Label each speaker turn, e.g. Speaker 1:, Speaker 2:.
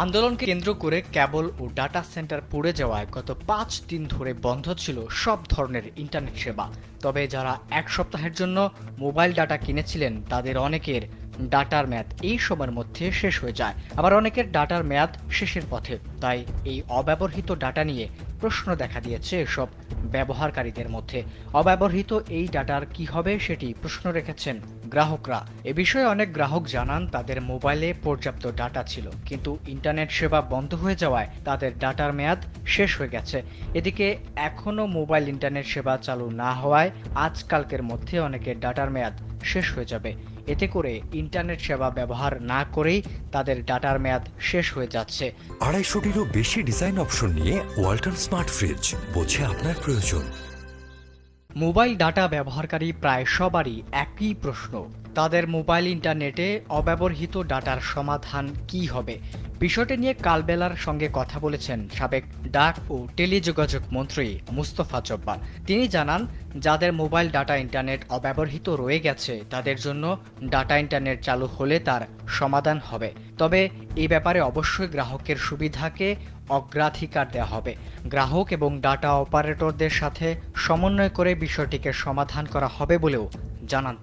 Speaker 1: আন্দোলনকে কেন্দ্র করে কেবল ও ডাটা সেন্টার পড়ে যাওয়ায় গত ৫ দিন ধরে বন্ধ ছিল সব ধরনের ইন্টারনেট সেবা। তবে যারা এক সপ্তাহের জন্য মোবাইল ডাটা কিনেছিলেন তাদের অনেকের ডাটার মেয়াদ এই সময়ের মধ্যে শেষ হয়ে যায়, আবার অনেকের ডাটার মেয়াদ শেষের পথে। তাই এই অব্যবহৃত ডাটা নিয়ে প্রশ্ন দেখা দিয়েছে এসব ব্যবহারকারীদের মধ্যে। অব্যবহৃত এই ডাটার কি হবে সেটি প্রশ্ন রেখেছেন গ্রাহকরা। এ বিষয়ে অনেক গ্রাহক জানান তাদের মোবাইলে পর্যাপ্ত ডাটা ছিল, কিন্তু ইন্টারনেট সেবা বন্ধ হয়ে যাওয়ায় তাদের ডাটার মেয়াদ শেষ হয়ে গেছে। এদিকে এখনও মোবাইল ইন্টারনেট সেবা চালু না হওয়ায় আজকালকের মধ্যে অনেকের ডাটার মেয়াদ শেষ হয়ে যাবে। এতে করে ইন্টারনেট সেবা ব্যবহার না করেই তাদের ডাটার মেয়াদ শেষ হয়ে যাচ্ছে।
Speaker 2: ২৫০টিরও বেশি ডিজাইন অপশন নিয়ে ওয়ালটন স্মার্ট ফ্রিজ, বোঝে আপনার প্রয়োজন।
Speaker 1: মোবাইল ডাটা ব্যবহারকারী প্রায় সবারই একই প্রশ্ন, তাদের মোবাইল ইন্টারনেটে অব্যবহৃত ডাটার সমাধান কী হবে। বিষয়টি নিয়ে কালবেলার সঙ্গে কথা বলেছেন সাবেক ডাক ও টেলিযোগাযোগ মন্ত্রী মুস্তফা জব্বার। তিনি জানান, যাদের মোবাইল ডাটা ইন্টারনেট অব্যবহৃত রয়ে গেছে তাদের জন্য ডাটা ইন্টারনেট চালু হলে তার সমাধান হবে। তবে এই ব্যাপারে অবশ্যই গ্রাহকের সুবিধাকে অগ্রাধিকার দেওয়া হবে। গ্রাহক এবং ডাটা অপারেটরদের সাথে সমন্বয় করে বিষয়টিকে সমাধান করা হবে বলেও জানান।